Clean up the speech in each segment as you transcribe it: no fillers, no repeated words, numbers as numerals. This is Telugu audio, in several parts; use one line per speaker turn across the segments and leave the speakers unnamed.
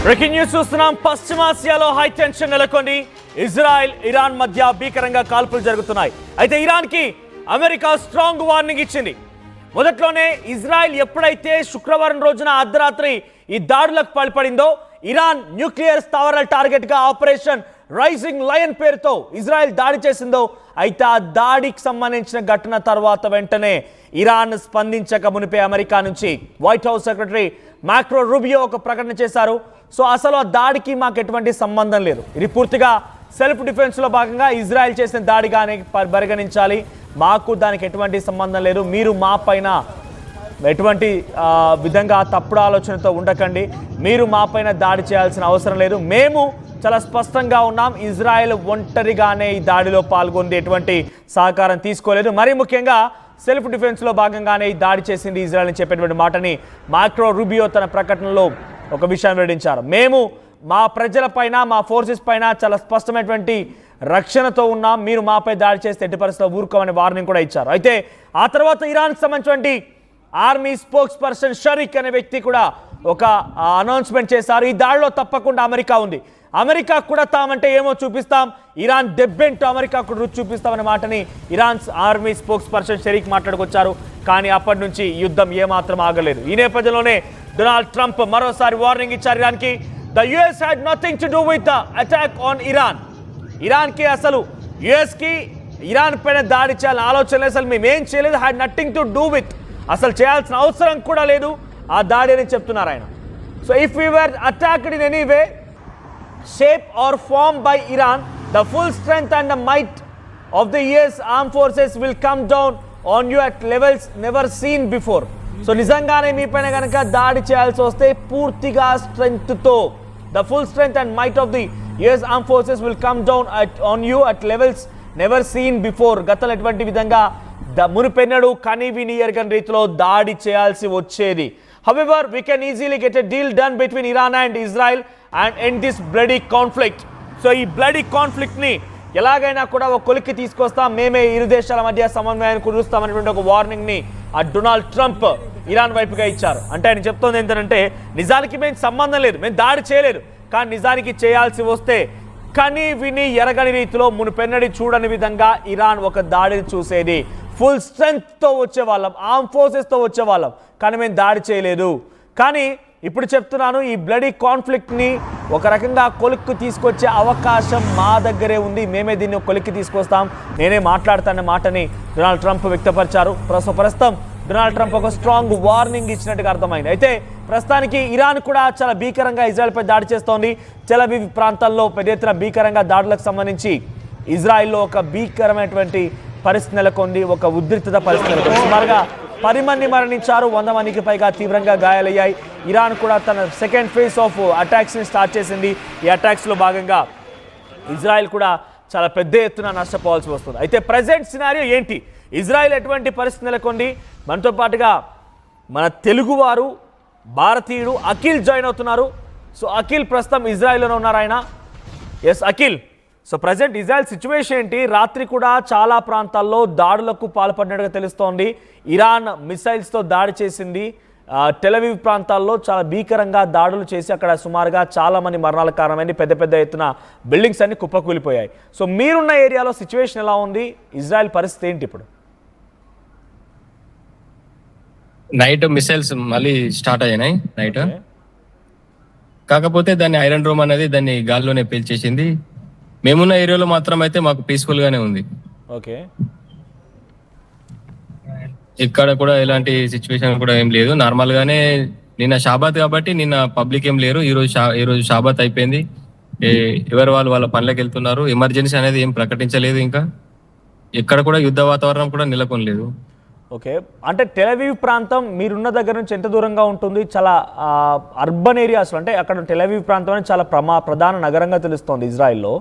బ్రేకింగ్ న్యూస్ చూస్తున్నాం. పశ్చిమాసియాలో హై టెన్షన్ నెలకొంది. ఇజ్రాయెల్ ఇరాన్ మధ్య భీకరంగా కాల్పులు జరుగుతున్నాయి. అయితే ఇరాన్కి అమెరికా స్ట్రాంగ్ వార్నింగ్ ఇచ్చింది. మొదట్లోనే ఇజ్రాయెల్ ఎప్పుడైతే శుక్రవారం రోజున అర్ధరాత్రి ఈ దాడులకు పాల్పడిందో ఇరాన్ న్యూక్లియర్ స్థావరాల టార్గెట్గా ఆపరేషన్ రైజింగ్ లయన్ పేరుతో ఇజ్రాయెల్ దాడి చేసిందో, అయితే ఆ దాడికి సంబంధించిన ఘటన తర్వాత వెంటనే ఇరాన్ స్పందించక మునిపే అమెరికా నుంచి white house secretary Marco Rubio ఒక ప్రకటన చేశారు. సో అసలు ఆ దాడికి మాకు ఎటువంటి సంబంధం లేదు, ఇది పూర్తిగా సెల్ఫ్ డిఫెన్స్లో భాగంగా ఇజ్రాయెల్ చేసిన దాడిగానే పరిగణించాలి, మాకు దానికి ఎటువంటి సంబంధం లేదు, మీరు మా పైన ఎటువంటి విధంగా తప్పుడు ఆలోచనతో ఉండకండి, మీరు మా పైన దాడి చేయాల్సిన అవసరం లేదు, మేము చాలా స్పష్టంగా ఉన్నాం, ఇజ్రాయెల్ ఒంటరిగానే ఈ దాడిలో పాల్గొంది, ఎటువంటి సహకారం తీసుకోలేదు, మరీ ముఖ్యంగా సెల్ఫ్ డిఫెన్స్లో భాగంగానే ఈ దాడి చేసింది ఇజ్రాయెల్ అని చెప్పేటువంటి మాటని మార్కో రూబియో తన ప్రకటనలో ఒక విషయాన్ని వెల్లడించారు. మేము మా ప్రజలపైన మా ఫోర్సెస్ పైన చాలా స్పష్టమైనటువంటి రక్షణతో ఉన్నాం, మీరు మాపై దాడి చేస్తే ఎట్టి పరిస్థితుల్లో ఊరుకోమని వార్నింగ్ కూడా ఇచ్చారు. అయితే ఆ తర్వాత ఇరాన్కి సంబంధించినటువంటి ఆర్మీ స్పోక్స్ పర్సన్ షరీక్ అనే వ్యక్తి కూడా ఒక అనౌన్స్మెంట్ చేశారు. ఈ దాడిలో తప్పకుండా అమెరికా ఉంది, అమెరికా కూడా తామంటే ఏమో చూపిస్తాం, ఇరాన్ దెబ్బెంటో అమెరికా కూడా రుచి చూపిస్తామనే మాటని ఇరాన్ ఆర్మీ స్పోక్స్ పర్సన్ షరీక్ మాట్లాడుకొచ్చారు. కానీ అప్పటి నుంచి యుద్ధం ఏమాత్రం ఆగలేదు. ఈ నేపథ్యంలోనే డొనాల్డ్ ట్రంప్ మరోసారి వార్నింగ్ ఇచ్చారు ఇరాన్కి. The US had nothing to do with the attack on Iran. ఇరాన్కి అసలు యుఎస్కి ఇరాన్ పైన దాడి చేయాలని ఆలోచన లేదు, అసలు మేమేం చేయలేదు, had nothing to do with, అసలు చేయాల్సిన అవసరం కూడా లేదు ఆ దాడి అని చెప్తున్నారు ఆయన. So if we were attacked in any way, shape or form by Iran, the full strength and the might of the US armed forces will come down on you at levels never seen before. So నిజంగానే మీ పైన కనుక దాడి చేయాల్సి వస్తే పూర్తిగా స్ట్రెంగ్త్తో the full strength and might of the US armed forces will come down on you at levels never seen before. గతంలో ఎటువంటి విధంగా మునిపెన్నడు కని విని ఎరగని రీతిలో దాడి చేయాల్సి వచ్చేది. However, we can easily get a deal done between Iran and Israel and end this bloody conflict. So ఈ బ్లడీ కాన్ఫ్లిక్ట్ని ఎలాగైనా కూడా ఒక కొలిక్కి తీసుకొస్తాం, మేమే ఇరు దేశాల మధ్య సమన్వయాన్ని కుదురుస్తామనేటువంటి ఒక వార్నింగ్ని ఆ డొనాల్డ్ ట్రంప్ ఇరాన్ వైపుగా ఇచ్చారు. అంటే ఆయన చెప్తోంది ఏంటంటే నిజానికి మేము సంబంధం లేదు, మేము దాడి చేయలేదు, కానీ నిజానికి చేయాల్సి వస్తే కని విని ఎరగని రీతిలో మునుపెన్నడి చూడని విధంగా ఇరాన్ ఒక దాడిని చూసేది, ఫుల్ స్ట్రెంగ్త్తో వచ్చేవాళ్ళం, ఆర్మ్ ఫోర్సెస్తో వచ్చేవాళ్ళం, కానీ మేము దాడి చేయలేదు. కానీ ఇప్పుడు చెప్తున్నాను, ఈ బ్లడీ కాన్ఫ్లిక్ట్ని ఒక రకంగా కొలిక్కి తీసుకొచ్చే అవకాశం మా దగ్గరే ఉంది, మేమే దీన్ని కొలిక్కి తీసుకొస్తాం, నేనే మాట్లాడతానన్న మాటని డొనాల్డ్ ట్రంప్ వ్యక్తపరిచారు. ప్రస్తుతం డొనాల్డ్ ట్రంప్ ఒక స్ట్రాంగ్ వార్నింగ్ ఇచ్చినట్టుగా అర్థమైంది. అయితే ప్రస్తుతానికి ఇరాన్ కూడా చాలా భీకరంగా ఇజ్రాయెల్పై దాడి చేస్తోంది. టెల్ అవీవ్ ప్రాంతాల్లో పెద్ద ఎత్తున భీకరంగా దాడులకు సంబంధించి ఇజ్రాయెల్లో ఒక భీకరమైనటువంటి పరిస్థితి నెలకొంది, ఒక ఉద్రిక్తత పరిస్థితి నెలకొంది. సుమారుగా 10 మంది మరణించారు, 100 మందికి పైగా తీవ్రంగా గాయాలయ్యాయి. ఇరాన్ కూడా తన సెకండ్ ఫేజ్ ఆఫ్ అటాక్స్ని స్టార్ట్ చేసింది. ఈ అటాక్స్లో భాగంగా ఇజ్రాయెల్ కూడా చాలా పెద్ద ఎత్తున నష్టపోవాల్సి వస్తుంది. అయితే ప్రజెంట్ సినారియో ఏంటి, ఇజ్రాయెల్ ఎటువంటి పరిస్థితి నెలకొంది? మనతో పాటుగా మన తెలుగువారు భారతీయుడు అఖిల్ జాయిన్ అవుతున్నారు. సో అఖిల్ ప్రస్తుతం ఇజ్రాయెల్లోనే ఉన్నారు ఆయన. Yes Akhil, so present Israel situation ఏంటి? రాత్రి కూడా చాలా ప్రాంతాల్లో దాడులకు పాల్పడినట్టుగా తెలుస్తోంది. ఇరాన్ మిసైల్స్తో దాడి చేసింది, టెల్ అవీవ్ ప్రాంతాల్లో చాలా భీకరంగా దాడులు చేసి అక్కడ సుమారుగా చాలామంది మరణాలకు కారణమైంది, పెద్ద పెద్ద ఎత్తున బిల్డింగ్స్ అన్ని కుప్పకూలిపోయాయి. సో మీరున్న ఏరియాలో సిచ్యువేషన్ ఎలా ఉంది, ఇజ్రాయెల్ పరిస్థితి ఏంటి ఇప్పుడు?
నైట్ మిసైల్స్ మళ్ళీ స్టార్ట్ అయ్యాయి నైట్, కాకపోతే దాన్ని ఐరన్ డోమ్ అనేది దాన్ని గాల్లోనే పేల్చేసింది. మేమున్న ఏరియాలో మాత్రం అయితే మాకు పీస్ఫుల్ గానే ఉంది.
ఓకే,
ఇక్కడ కూడా ఎలాంటి సిచ్యువేషన్ కూడా ఏం లేదు, నార్మల్ గానే. నిన్న షాబాత్ కాబట్టి నిన్న పబ్లిక్ ఏం లేరు, ఈ రోజు షాబాత్ అయిపోయింది, ఎవరు వాళ్ళ పనులకు వెళ్తున్నారు. ఎమర్జెన్సీ అనేది ఏం ప్రకటించలేదు, ఇంకా ఎక్కడ కూడా యుద్ధ వాతావరణం కూడా నెలకొనలేదు.
ఓకే, అంటే టెల్ అవీవ్ ప్రాంతం మీరున్న దగ్గర నుంచి ఎంత దూరంగా ఉంటుంది? చాలా అర్బన్ ఏరియాస్లో, అంటే అక్కడ టెల్ అవీవ్ ప్రాంతం అనేది చాలా ప్రధాన నగరంగా తెలుస్తోంది ఇజ్రాయెల్లో.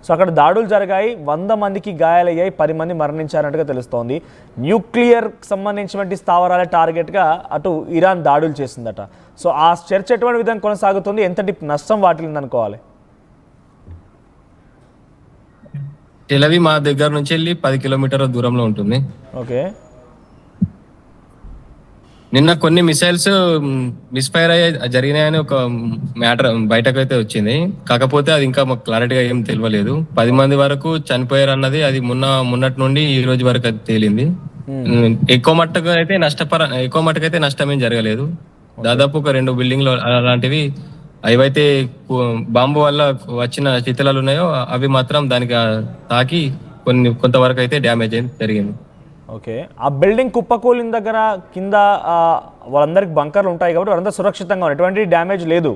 సో అక్కడ దాడులు జరిగాయి, 100 మందికి గాయాలయ్యాయి, 10 మంది మరణించారన్నట్టుగా తెలుస్తోంది. న్యూక్లియర్ సంబంధించినటువంటి స్థావరాల టార్గెట్గా అటు ఇరాన్ దాడులు చేసిందట. సో ఆ చర్చ ఎటువంటి విధంగా కొనసాగుతుంది, ఎంతటి నష్టం వాటిల్లింది అనుకోవాలి?
టెల్ అవీవ్ మా దగ్గర నుంచి వెళ్ళి 10 కిలోమీటర్ల దూరంలో ఉంటుంది.
ఓకే,
నిన్న కొన్ని మిసైల్స్ మిస్ఫైర్ అయ్యి జరిగినాయని ఒక మ్యాటర్ బయటకు అయితే వచ్చింది. కాకపోతే అది ఇంకా మాకు క్లారిటీగా ఏం తెలియలేదు. 10 మంది వరకు చనిపోయారు అన్నది అది మొన్నటి నుండి ఈ రోజు వరకు అది తేలింది. ఎక్కువ మట్టుకు అయితే నష్టమేం జరగలేదు. దాదాపు ఒక 2 బిల్డింగ్లు అలాంటివి ఏవైతే బాంబు వల్ల వచ్చిన శిథిలాలు ఉన్నాయో అవి మాత్రం దానికి తాకి కొంతవరకు అయితే డ్యామేజ్ జరిగింది.
ఓకే, ఆ బిల్డింగ్ కుప్పకూలిన దగ్గర కింద వాళ్ళందరికి బంకర్లు ఉంటాయి కాబట్టి వాళ్ళందరూ సురక్షితంగా ఉన్నారు, ఎటువంటి డ్యామేజ్ లేదు.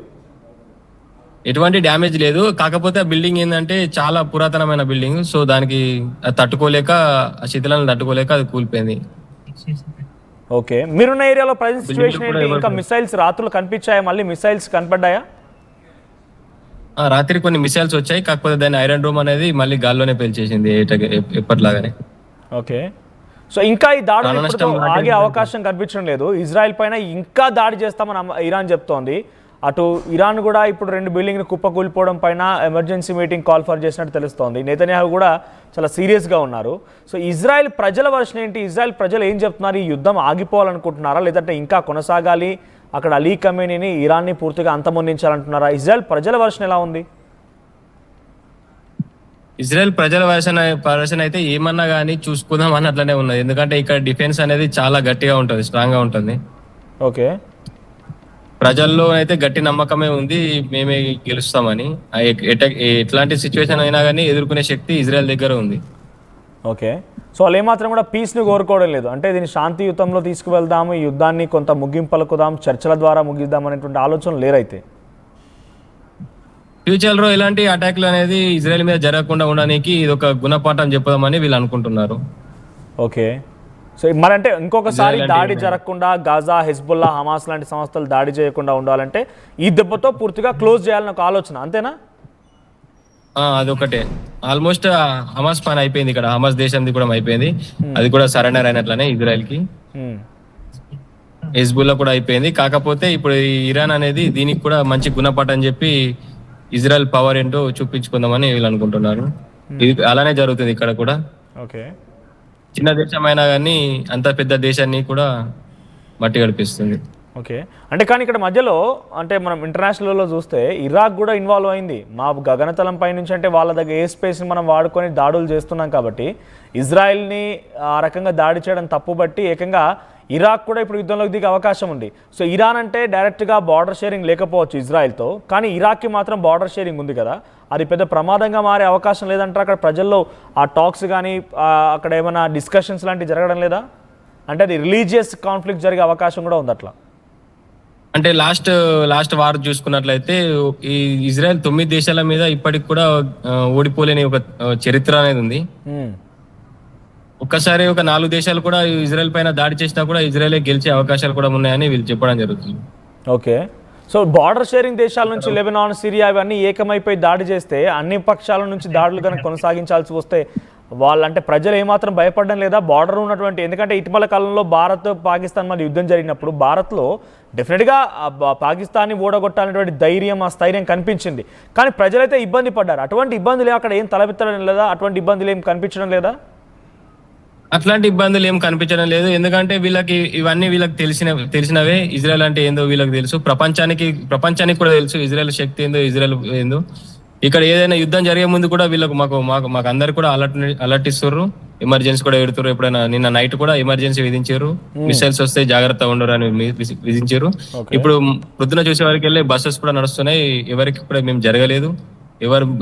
ఎటువంటి డ్యామేజ్ లేదు. కాకపోతే ఆ బిల్డింగ్ ఏంటంటే చాలా పురాతనమైన బిల్డింగ్. సో దానికి తట్టుకోలేక, ఆ శిథిలాలను తట్టుకోలేక అది కూలిపోయింది.
ఓకే, మీరున్న ఏరియాలో ప్రజెంట్ సిచ్యువేషన్ ఏంటి? ఇంకా మిసైల్స్ రాత్రులు కనిపించాయా? మళ్ళీ మిసైల్స్ కనపడ్డాయా?
రాత్రి కొన్ని మిసైల్స్ వచ్చాయి. కాకపోతే దాని ఐరన్ డోమ్ అనేది మళ్ళీ గాల్లోనే పేల్చేసింది ఎప్పటిలాగానే.
ఓకే, సో ఇంకా ఈ దాడులు ఆగే అవకాశం కనిపించడం లేదు. ఇజ్రాయెల్ పైన ఇంకా దాడి చేస్తామని ఇరాన్ చెప్తోంది. అటు ఇరాన్ కూడా ఇప్పుడు 2 బిల్డింగ్లు కుప్పకూలిపోవడం పైన ఎమర్జెన్సీ మీటింగ్ కాల్ ఫర్ చేసినట్టు తెలుస్తోంది. నెతన్యాహు కూడా చాలా సీరియస్గా ఉన్నారు. సో ఇజ్రాయెల్ ప్రజల వర్షన్ ఏంటి? ఇజ్రాయెల్ ప్రజలు ఏం చెప్తున్నారు? ఈ యుద్ధం ఆగిపోవాలనుకుంటున్నారా, లేదంటే ఇంకా కొనసాగాలి, అక్కడ అలీ ఖమేనీని ఇరాన్ని పూర్తిగా అంతమొందించాలంటున్నారా? ఇజ్రాయెల్ ప్రజల వర్షన్ ఎలా ఉంది?
ఇజ్రాయెల్ ప్రజల వర్షన్ అయితే ఏమన్నా కానీ చూసుకుందాం అని అట్లనే ఉన్నది. ఎందుకంటే ఇక్కడ డిఫెన్స్ అనేది చాలా గట్టిగా ఉంటుంది, స్ట్రాంగ్ గా ఉంటుంది.
ఓకే,
ప్రజల్లో అయితే గట్టి నమ్మకమే ఉంది, మేమే గెలుస్తామని. ఎట్లాంటి సిచ్యువేషన్ అయినా కానీ ఎదుర్కొనే శక్తి ఇజ్రాయెల్ దగ్గర ఉంది.
ఓకే, సో వాళ్ళు ఏమాత్రం కూడా పీస్ని కోరుకోవడం లేదు. అంటే దీన్ని శాంతియుతంలో తీసుకువెళ్దాము, ఈ యుద్ధాన్ని కొంత ముగింపలుకుదాం, చర్చల ద్వారా ముగిద్దాం అనేటువంటి ఆలోచన లేరైతే.
ఫ్యూచర్ లో ఇలాంటి అటాక్లు అనేది ఇజ్రాయెల్ మీద జరగకుండా ఉండడానికి ఇది ఒక గుణపాఠం చెప్పుదామని వీళ్ళు అనుకుంటున్నారు.
ఓకే, సో మరి అంటే ఇంకొకసారి దాడి జరగకుండా గాజా, హెజ్బుల్లా, హమాస్ లాంటి సంస్థలు దాడి చేయకుండా ఉండాలంటే ఈ దెబ్బతో పూర్తిగా క్లోజ్ చేయాలని ఒక ఆలోచన, అంతేనా?
అదొకటే. ఆల్మోస్ట్ హమాస్ పని అయిపోయింది, ఇక్కడ హమాస్ దేశంది కూడా అయిపోయింది. అది కూడా సరెండర్ అయినట్లనే ఇజ్రాయెల్ కి. హెజ్బుల్లా కూడా అయిపోయింది. కాకపోతే ఇప్పుడు ఇరాన్ అనేది దీనికి కూడా మంచి గుణపాఠం చెప్పి ఇజ్రాయెల్ పవర్ ఏంటో చూపించుకుందామని వీళ్ళు అనుకుంటున్నారు. ఇది అలానే జరుగుతుంది ఇక్కడ కూడా.
ఓకే,
చిన్న దేశం అయినా కానీ అంత పెద్ద దేశాన్ని కూడా మట్టి గడిపిస్తుంది.
ఓకే, అంటే కానీ ఇక్కడ మధ్యలో అంటే మనం ఇంటర్నేషనల్లో చూస్తే ఇరాక్ కూడా ఇన్వాల్వ్ అయింది. మా గగనతలం పై నుంచి అంటే వాళ్ళ దగ్గర ఏ స్పేస్ని మనం వాడుకొని దాడులు చేస్తున్నాం కాబట్టి ఇజ్రాయెల్ని ఆ రకంగా దాడి చేయడం తప్పు బట్టి ఏకంగా ఇరాక్ కూడా ఇప్పుడు యుద్ధంలోకి దిగే అవకాశం ఉంది. సో ఇరాన్ అంటే డైరెక్ట్గా బార్డర్ షేరింగ్ లేకపోవచ్చు ఇజ్రాయెల్తో, కానీ ఇరాక్కి మాత్రం బార్డర్ షేరింగ్ ఉంది కదా, అది పెద్ద ప్రమాదంగా మారే అవకాశం లేదంటారు. అక్కడ ప్రజల్లో ఆ టాక్స్ కానీ అక్కడ ఏమైనా డిస్కషన్స్ లాంటివి జరగడం లేదా? అంటే అది రిలీజియస్ కాన్ఫ్లిక్ట్ జరిగే అవకాశం కూడా ఉంది అట్లా.
అంటే లాస్ట్ వార్ చూసుకున్నట్లయితే ఈ ఇజ్రాయెల్ 9 దేశాల మీద ఇప్పటికి కూడా ఓడిపోలేని ఒక చరిత్ర అనేది ఉంది. ఒక్కసారి ఒక 4 దేశాలు కూడా ఇజ్రాయెల్ పైన దాడి చేసినా కూడా ఇజ్రాయెల్ గెలిచే అవకాశాలు కూడా ఉన్నాయని వీళ్ళు చెప్పడం జరుగుతుంది.
ఓకే, సో బార్డర్ షేరింగ్ దేశాల నుంచి లెబనాన్, సిరియా ఇవన్నీ ఏకమైపోయి దాడి చేస్తే అన్ని పక్షాల నుంచి దాడులు కనుక కొనసాగించాల్సి వస్తే వాళ్ళంటే ప్రజలు ఏమాత్రం భయపడడం లేదా? బార్డర్ ఉన్నటువంటి, ఎందుకంటే ఇటీవల కాలంలో భారత్ పాకిస్తాన్ మధ్య యుద్ధం జరిగినప్పుడు భారత్లో డెఫినెట్గా పాకిస్తాన్ని ఓడగొట్టాలనేటువంటి ధైర్యం, ఆ స్థైర్యం కనిపించింది. కానీ ప్రజలైతే ఇబ్బంది పడ్డారు. అటువంటి ఇబ్బందులు అక్కడ ఏం తలపెత్తడం లేదా? అటువంటి ఇబ్బందులు ఏం కనిపించడం లేదా?
అట్లాంటి ఇబ్బందులు ఏం కనిపించడం లేదు. ఎందుకంటే ఇవన్నీ వీళ్ళకి తెలిసినవే. ఇజ్రాయెల్ అంటే ఏందో వీళ్ళకి తెలుసు, ప్రపంచానికి కూడా తెలుసు ఇజ్రాయెల్ శక్తి ఏందో, ఇజ్రాయెల్ ఏందో. ఇక్కడ ఏదైనా యుద్ధం జరిగే ముందు కూడా వీళ్ళకు మాకు అందరు కూడా అలర్ట్ ఇస్తుర్రు, ఎమర్జెన్సీ కూడా పెడుతుర్రు. ఎప్పుడైనా నిన్న నైట్ కూడా ఎమర్జెన్సీ విధించారు, మిసైల్స్ వస్తే జాగ్రత్త ఉండరు అని విధించారు. ఇప్పుడు పొద్దున చూసే వారికి వెళ్ళి బస్సెస్ కూడా నడుస్తున్నాయి. ఎవరికి కూడా మేము జరగలేదు,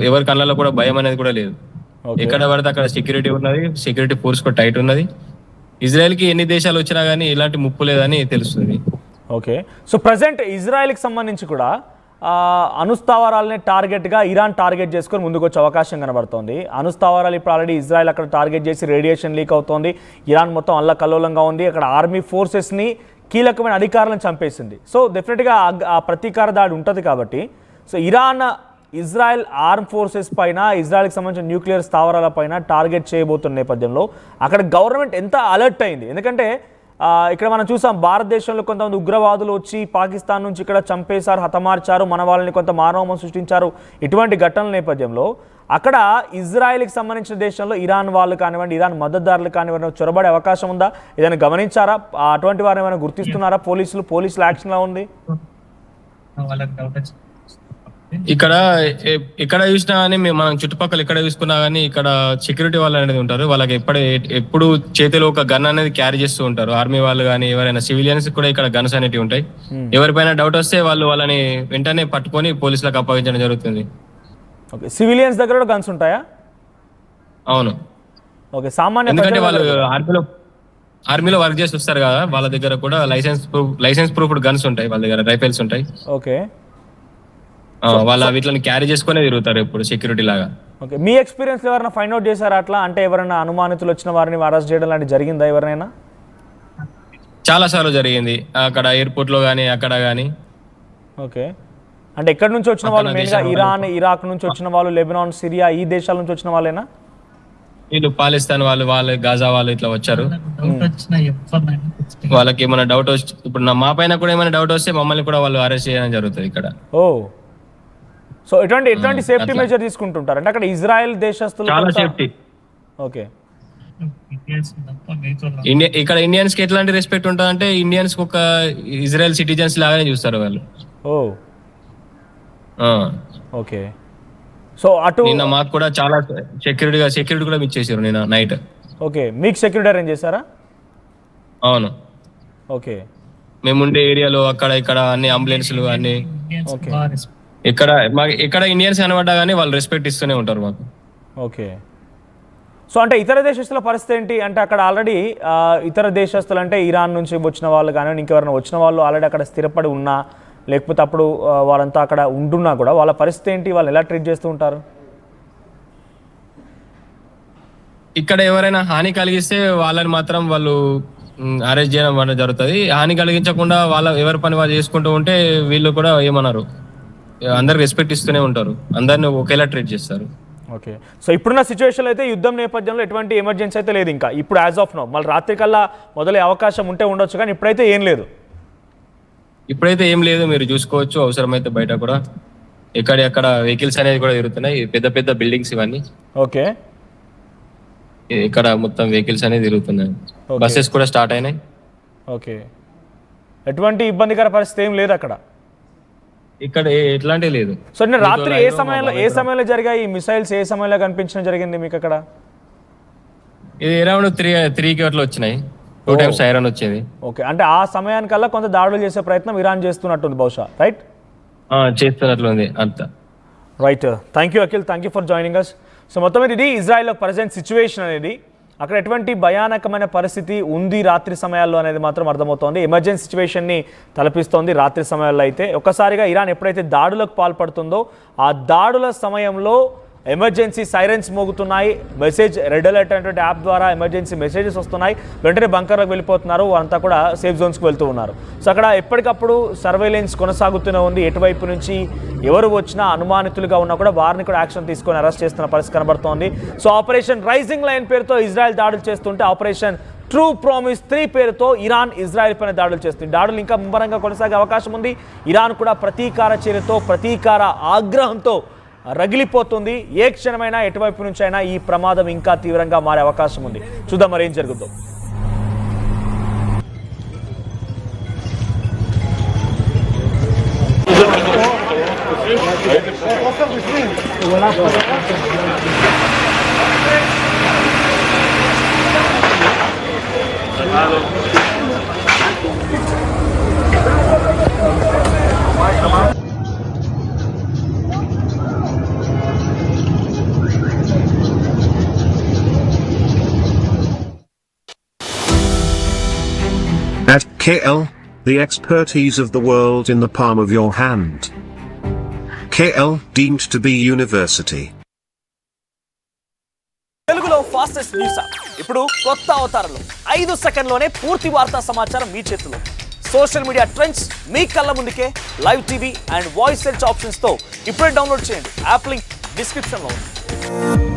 ఎవరి కళ్ళలో కూడా భయం అనేది కూడా లేదు. ఎక్కడ పడితే అక్కడ సెక్యూరిటీ ఉన్నది, సెక్యూరిటీ ఫోర్స్ కూడా టైట్ ఉన్నది. ఇజ్రాయెల్ కి ఎన్ని దేశాలు వచ్చినా గానీ ఇలాంటి ముప్పు లేదని తెలుస్తుంది.
ఓకే, సో ప్రజెంట్ ఇజ్రాయెల్కి సంబంధించి కూడా అణుస్థావరాలని టార్గెట్గా ఇరాన్ టార్గెట్ చేసుకొని ముందుకు వచ్చే అవకాశం కనబడుతోంది. అణుస్థావరాలు ఇప్పుడు ఆల్రెడీ ఇజ్రాయెల్ అక్కడ టార్గెట్ చేసి రేడియేషన్ లీక్ అవుతోంది. ఇరాన్ మొత్తం అల్లకల్లోలంగా ఉంది. అక్కడ ఆర్మీ ఫోర్సెస్ని, కీలకమైన అధికారులను చంపేసింది. సో డెఫినెట్గా ఆ ప్రతీకార దాడి ఉంటుంది కాబట్టి సో ఇజ్రాయెల్ ఆర్మ్ ఫోర్సెస్ పైన, ఇజ్రాయెల్కి సంబంధించిన న్యూక్లియర్ స్థావరాల పైన టార్గెట్ చేయబోతున్న నేపథ్యంలో అక్కడ గవర్నమెంట్ ఎంత అలర్ట్ అయింది. ఎందుకంటే ఇక్కడ మనం చూసాం భారతదేశంలో కొంతమంది ఉగ్రవాదులు వచ్చి పాకిస్తాన్ నుంచి ఇక్కడ చంపేశారు, హతమార్చారు, మన వాళ్ళని కొంత మానవమం సృష్టించారు. ఇటువంటి ఘటనల నేపథ్యంలో అక్కడ ఇజ్రాయెల్కి సంబంధించిన దేశంలో ఇరాన్ వాళ్ళు కానివ్వండి, ఇరాన్ మద్దతుదారులు కానివ్వండి చొరబడే అవకాశం ఉందా? ఏదైనా గమనించారా? అటువంటి వారిని ఏమైనా గుర్తిస్తున్నారా? పోలీసుల యాక్షన్ ఎలా ఉంది?
ఇక్కడ చూసినా కానీ మనం చుట్టుపక్కల ఇక్కడ చూసుకున్నా కానీ ఇక్కడ సెక్యూరిటీ వాళ్ళు అనేది ఉంటారు. వాళ్ళకి ఎప్పుడు చేతిలో ఒక గన్ అనేది క్యారీ చేస్తూ ఉంటారు. ఆర్మీ వాళ్ళు కానీ ఎవరైనా సివిలియన్స్ కూడా ఇక్కడ గన్స్ అనేవి ఉంటాయి. ఎవరిపైన డౌట్ వస్తే వాళ్ళని వెంటనే పట్టుకొని పోలీసులకు అప్పగించడం జరుగుతుంది.
సివిలియన్స్ దగ్గర గన్స్ ఉంటాయా?
అవును.
ఓకే. సామాన్య
ఎందుకంటే వాళ్ళు ఆర్మీలో వర్క్ చేసి వస్తారు కదా, వాళ్ళ దగ్గర కూడా లైసెన్స్ ప్రూఫ్ గన్స్ ఉంటాయి, వాళ్ళ దగ్గర రైఫిల్స్ ఉంటాయి.
ఓకే.
వాళ్ళ వీటిని క్యారీ చేసుకునే తిరుగుతారు ఎప్పుడు సెక్యూరిటీ లాగా.
ఓకే. మీ ఎక్స్పీరియన్స్ ఎవరైనా ఫైండ్ అవుట్ చేశారా అట్లా? అంటే ఎవరైనా అనుమానితులు వచ్చిన వారిని అరెస్ట్ చేయడం లాంటి జరిగిందా ఎవరైనా?
చాలా సార్లు జరిగింది అక్కడ ఎయిర్పోర్ట్ లో గానీ అక్కడ గానీ.
ఓకే. అంటే ఎక్కడి నుంచి వచ్చిన వాళ్ళు? మెయిన్గా ఇరాన్, ఇరాక్ నుంచి వచ్చిన వాళ్ళు, లెబనాన్, సిరియా ఈ దేశాల నుంచి వచ్చిన వాళ్ళేనా?
వీళ్ళు పాకిస్తాన్ వాళ్ళు గాజా వాళ్ళు ఇట్లా వచ్చారు. వాళ్ళకి ఏమైనా డౌట్ వచ్చి ఇప్పుడు మా పైన కూడా ఏమైనా డౌట్ వస్తే మమ్మల్ని కూడా వాళ్ళు అరెస్ట్ చేయడం జరుగుతుంది ఇక్కడ.
ఓ, సో ఎటువంటి సేఫ్టీ మెజర్ తీసుకుంటుంటారు అంటే అక్కడ ఇజ్రాయెల్ దేశస్తులు?
చాలా సేఫ్టీ.
ఓకే.
ఇక్కడ ఇండియన్స్ కి ఎట్లాంటి రెస్పెక్ట్ ఉంటుంది అంటే ఇండియన్స్ ఒక ఇజ్రాయెల్ సిటిజన్స్ లాగానే చూస్తారు వాళ్ళు.
ఓ, ఓకే. సో అటు
నిన్న మాకు కూడా చాలా సెక్యూరిటీ కూడా ఇచ్చేసారు నిన్న నైట్.
ఓకే. మీకు సెక్యూరిటీ అరేంజ్ చేశారా?
అవును.
ఓకే.
మేముండే ఏరియాలో అక్కడ ఇక్కడ అన్ని అంబులెన్స్లు అన్ని.
ఓకే.
ఇక్కడ ఇండియన్స్ అనబడ్డా కానీ వాళ్ళు రెస్పెక్ట్ ఇస్తూనే ఉంటారు మాకు.
ఓకే. సో అంటే ఇతర దేశస్తుల పరిస్థితి ఏంటి అంటే అక్కడ ఆల్రెడీ ఇతర దేశస్తులు అంటే ఇరాన్ నుంచి వచ్చిన వాళ్ళు కానీ ఇంకెవరైనా వచ్చిన వాళ్ళు ఆల్రెడీ అక్కడ స్థిరపడి ఉన్నా లేకపోతే అప్పుడు వాళ్ళంతా అక్కడ ఉంటున్నా కూడా వాళ్ళ పరిస్థితి ఏంటి? వాళ్ళు ఎలా ట్రీట్ చేస్తూ ఉంటారు?
ఇక్కడ ఎవరైనా హాని కలిగిస్తే వాళ్ళని మాత్రం వాళ్ళు అరెస్ట్ చేయడం అనేది జరుగుతుంది. హాని కలిగించకుండా ఎవరి పని వాళ్ళు చేసుకుంటూ ఉంటే వీళ్ళు కూడా ఏమన్నారు, అందరికి రెస్పెక్ట్ ఇస్తూనే ఉంటారు, అందరిని ఒకేలా ట్రీట్ చేస్తారు.
ఓకే. సో ఇప్పుడున్న సిచ్యువేషన్ అయితే యుద్ధం నేపథ్యంలో ఎటువంటి ఎమర్జెన్సీ అయితే లేదు ఇంకా ఇప్పుడు యాజ్ ఆఫ్ నో. మళ్ళీ రాత్రి కల్లా మొదలయ్యే అవకాశం ఉంటే ఉండొచ్చు కానీ ఇప్పుడైతే ఏం లేదు.
మీరు చూసుకోవచ్చు. అవసరమైతే బయట కూడా ఎక్కడ వెహికల్స్ అనేది కూడా తిరుగుతున్నాయి, పెద్ద పెద్ద బిల్డింగ్స్ ఇవన్నీ.
ఓకే.
ఇక్కడ మొత్తం వెహికల్స్ అనేది తిరుగుతున్నాయి, బస్సెస్ కూడా స్టార్ట్ అయినాయి.
ఓకే. ఎటువంటి ఇబ్బందికర పరిస్థితి ఏం లేదు అక్కడ?
ఇక్కడ ఎట్లాంటివి లేదు.
సో రాత్రి ఏ సమయంలో జరిగాయి ఈ మిసైల్స్? ఏ సమయంలో కనిపించడం జరిగింది మీకు అక్కడ?
ఇది అరౌండ్ 3 అట్లా వచ్చినాయి. 2 times సైరన్ వచ్చేది.
ఓకే. అంటే ఆ సమయానికల్లా కొంత దాడులు చేసే ప్రయత్నం ఇరాన్ చేస్తున్నట్టుంది బహుశా, రైట్?
చేస్తున్నట్లుంది అంతా.
Right. Thank you Akhil, thank you for joining us. So మొత్తం ఇది ఇజ్రాయెల్లో ప్రజెంట్ సిచ్యువేషన్ అనేది. అక్కడ ఎటువంటి భయానకమైన పరిస్థితి ఉంది రాత్రి సమయాల్లో అనేది మాత్రం అర్థమవుతోంది. ఎమర్జెన్సీ సిచ్యువేషన్ని తలపిస్తోంది రాత్రి సమయాల్లో. అయితే ఒక్కసారిగా ఇరాన్ ఎప్పుడైతే దాడులకు పాల్పడుతుందో ఆ దాడుల సమయంలో ఎమర్జెన్సీ సైరన్స్ మోగుతున్నాయి. మెసేజ్ రెడ్ అలర్ట్ అనేటువంటి యాప్ ద్వారా ఎమర్జెన్సీ మెసేజెస్ వస్తున్నాయి. వెంటనే బంకర్లకు వెళ్ళిపోతున్నారు, అంతా కూడా సేఫ్ జోన్స్కి వెళ్తూ ఉన్నారు. సో అక్కడ ఎప్పటికప్పుడు సర్వేలెన్స్ కొనసాగుతూనే ఉంది. ఎటువైపు నుంచి ఎవరు వచ్చినా అనుమానితులుగా ఉన్నా కూడా వారిని కూడా యాక్షన్ తీసుకొని అరెస్ట్ చేస్తున్న పరిస్థితి కనబడుతోంది. సో ఆపరేషన్ రైజింగ్ లైన్ పేరుతో ఇజ్రాయెల్ దాడులు చేస్తుంటే ఆపరేషన్ ట్రూ ప్రామిస్ 3 పేరుతో ఇరాన్ ఇజ్రాయెల్ పైన దాడులు చేస్తుంది. దాడులు ఇంకా ముమ్మరంగా కొనసాగే అవకాశం ఉంది. ఇరాన్ కూడా ప్రతీకార చర్యతో ప్రతీకార ఆగ్రహంతో రగిలిపోతుంది. ఏ క్షణమైనా ఎటువైపు నుంచి అయినా ఈ ప్రమాదం ఇంకా తీవ్రంగా మారే అవకాశం ఉంది. చూద్దాం మరి ఏం జరుగుతుందో.
At KL, the expertise of the world in the palm of your hand. KL deemed to be university.
తెలుగులో ఫాస్టెస్ట్ న్యూస్ ఇప్పుడు కొత్త అవతారంలో 5 సెకండ్లోనే పూర్తి వార్తా సమాచారం మీ చేతిలో. సోషల్ మీడియా ట్రెండ్స్ మీ కళ్ళ ముందుకే live TV and voice search options తో ఇప్పుడే డౌన్లోడ్ చేయండి. యాప్ లింక్ డిస్క్రిప్షన్ లో ఉంది.